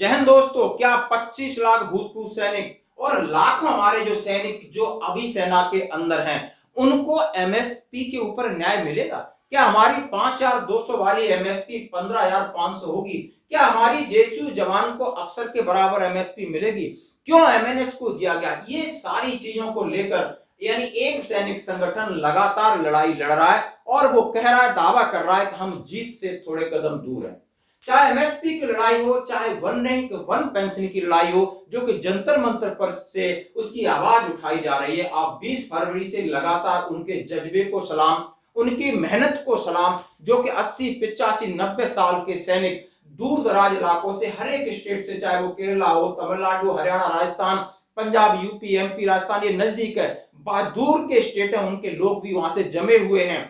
जय हिंद दोस्तों, क्या 25 लाख भूतपूर्व सैनिक और लाखों हमारे जो सैनिक जो अभी सेना के अंदर हैं उनको एमएसपी के ऊपर न्याय मिलेगा? क्या हमारी 5200 वाली एमएसपी 15500 होगी? क्या हमारी जेएसयू जवान को अफसर के बराबर एमएसपी मिलेगी? क्यों एमएनएस को दिया गया? ये सारी चीजों को लेकर यानी एक सैनिक संगठन लगातार लड़ाई लड़ रहा है और वो कह रहा है, दावा कर रहा है कि हम जीत से थोड़े कदम दूर हैं। चाहे एमएसपी की लड़ाई हो, चाहे वन रैंक वन पेंशन की लड़ाई हो, जो कि जंतर मंतर पर से उसकी आवाज उठाई जा रही है। आप 20 फरवरी से लगातार उनके जज्बे को सलाम, उनकी मेहनत को सलाम, जो कि 80 85 90 साल के सैनिक दूर दराज इलाकों से, हर एक स्टेट से, चाहे वो केरला हो, तमिलनाडु, हरियाणा, राजस्थान, पंजाब, यूपी, एमपी, राजस्थान, ये नजदीक है, दूर के स्टेट है, उनके लोग भी वहां से जमे हुए हैं।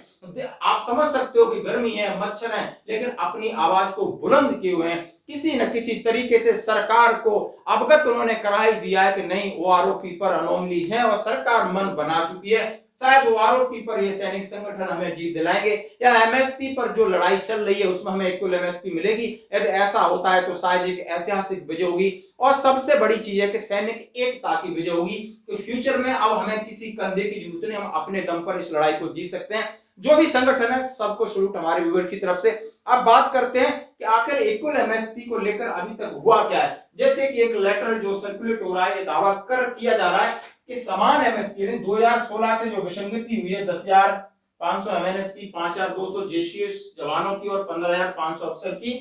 आप समझ सकते हो कि गर्मी है, मच्छर है, लेकिन अपनी आवाज को बुलंद किए हुए हैं। किसी न किसी तरीके से सरकार को अवगत उन्होंने करा ही दिया है कि नहीं, वो आरोपी पर अनोमलीज है और सरकार मन बना चुकी है। शायद वो आरोपी पर ये सैनिक संगठन हमें जीत दिलाएंगे या एमएसपी पर जो लड़ाई चल रही है उसमें हमें इक्वल एमएसपी मिलेगी। यदि ऐसा होता है तो शायद एक ऐतिहासिक विजय होगी और सबसे बड़ी चीज है कि सैनिक एकता की विजय होगी। तो फ्यूचर में अब हमें किसी कंधे की जरूरत नहीं, हम अपने दम पर इस लड़ाई को जीत सकते हैं। जो भी संगठन है सबको सल्यूट हमारे व्यूअर की तरफ से। अब बात करते हैं कि आखिर इक्वल एमएसपी को लेकर अभी तक हुआ क्या है। जैसे कि एक लेटर जो सर्कुलेट हो रहा है, ये दावा किया जा रहा है कि समान एमएसपी 2016 से जो विसंगति हुई है, 10,500 एमएनएस की, 5,200 जेसीएस जवानों की और 15,500 अफसर की,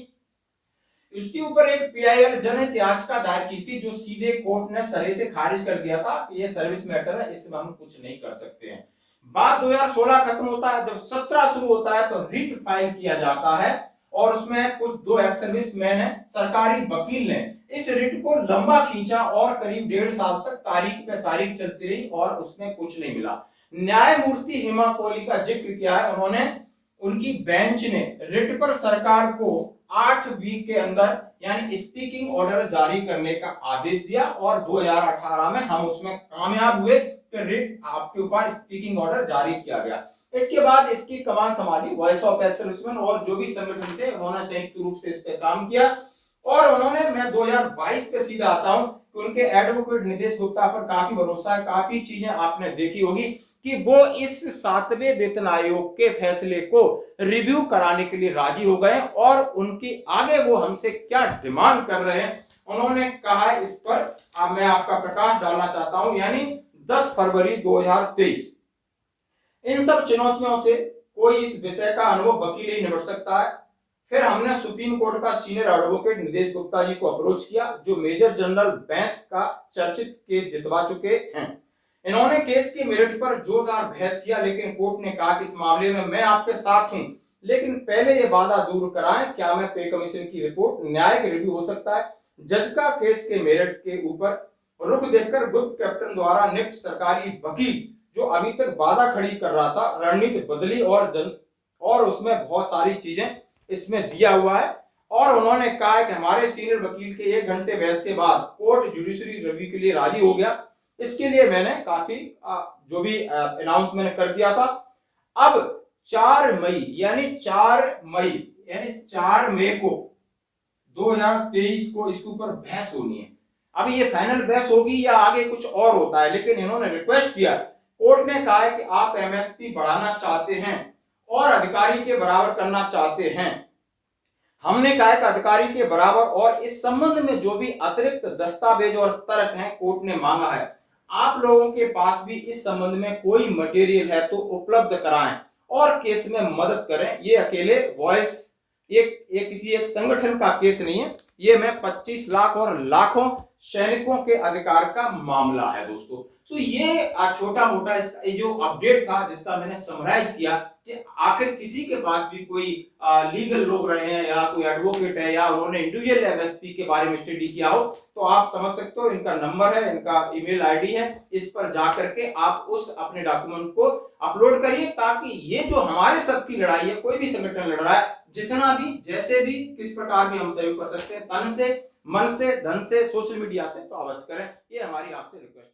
इसके ऊपर एक पीआईएल जनहित याचिका दायर की थी, जो सीधे कोर्ट ने सरे से खारिज कर दिया था कि ये सर्विस मैटर है, इसमें हम कुछ नहीं कर सकते हैं। बात 2016 खत्म होता है, जब 17 शुरू होता है तो रिट फाइल किया जाता है और उसमें कुछ दो एक्स सर्विसमैन है, सरकारी वकील ने इस रिट को लंबा खींचा और करीब 1.5 साल तक तारीख पे तारीख चलती रही और उसमें कुछ नहीं मिला। न्यायमूर्ति हेमा कोहली का जिक्र किया है उन्होंने, उनकी बेंच ने रिट पर सरकार को 8 वीक के अंदर यानी स्पीकिंग ऑर्डर जारी करने का आदेश दिया और 2018 में हम उसमें कामयाब हुए, रिट आपके ऊपर स्पीकिंग ऑर्डर जारी किया गया। इसके बाद इसकी कमान संभाली वॉइस ऑफ एक्सर्विसमैन और जो भी संगठन थे उन्होंने संयुक्त रूप से इस पे काम किया और उन्होंने, मैं 2022 पे सीधा आता हूं कि उनके एडवोकेट नितेश गुप्ता पर काफी भरोसा है, काफी चीजें आपने देखी होगी कि वो इस 7वें वेतन आयोग के फैसले को रिव्यू कराने के लिए राजी हो गए और उनके आगे वो हमसे क्या डिमांड कर रहे हैं उन्होंने कहा है, इस पर मैं आपका प्रकाश डालना चाहता हूं। यानी 10 फरवरी 2023, इन सब चुनौतियों से कोई इस विषय का अनुभव वकील ही निपट सकता है। फिर हमने सुप्रीम कोर्ट का सीनियर एडवोकेट नितेश गुप्ता जी को अप्रोच किया, जो मेजर जनरल बैंस का चर्चित केस जितवा चुके हैं। इन्होंने केस के मेरिट पर जोरदार बहस किया, लेकिन कोर्ट ने कहा कि इस मामले में मैं आपके साथ हूं, लेकिन पहले ये वादा दूर कराएं, क्या मैं पे कमीशन की रिपोर्ट न्यायिक रिव्यू हो सकता है। जज का केस के मेरिट के ऊपर रुख देखकर ग्रुप कैप्टन द्वारा नियुक्त सरकारी वकील, जो अभी तक वादा खड़ी कर रहा था, रणनीति बदली और उसमें बहुत सारी चीजें इसमें दिया हुआ है और उन्होंने कहा है कि हमारे सीनियर वकील के 1 घंटे बहस के बाद कोर्ट जुडिशरी रिव्यू के लिए राजी हो गया। इसके लिए मैंने काफी जो भी अनाउंसमेंट कर दिया था। अब 4 मई को 2023 को इसके ऊपर बहस होनी है। अभी ये फाइनल बहस होगी या आगे कुछ और होता है, लेकिन इन्होंने रिक्वेस्ट किया, कोर्ट ने कहा है कि आप एमएसपी बढ़ाना चाहते हैं और अधिकारी के बराबर करना चाहते हैं। हमने कहा कि अधिकारी के बराबर और इस संबंध में जो भी अतिरिक्त दस्तावेज और तर्क हैं कोर्ट ने मांगा है। आप लोगों के पास भी इस संबंध में कोई मटेरियल है तो उपलब्ध कराएं और केस में मदद करें। ये अकेले वॉइस किसी एक संगठन का केस नहीं है, ये मैं 25 लाख और लाखों सैनिकों के अधिकार का मामला है दोस्तों। तो ये छोटा मोटा इसका जो अपडेट था, जिसका मैंने समराइज किया कि आखिर किसी के पास भी कोई लीगल लोग रहे हैं या कोई एडवोकेट है या उन्होंने इंडिविजुअल एमएसपी के बारे में स्टडी किया हो, तो आप समझ सकते हो, इनका नंबर है, इनका ईमेल आईडी है, इस पर जाकर के आप उस अपने डॉक्यूमेंट को अपलोड करिए, ताकि ये जो हमारे सबकी लड़ाई है, कोई भी संगठन लड़ रहा है, जितना भी जैसे भी किस प्रकार भी हम सहयोग कर सकते हैं, तन से, मन से, धन से, सोशल मीडिया से, तो अवश्य करें। ये हमारी आपसे रिक्वेस्ट है।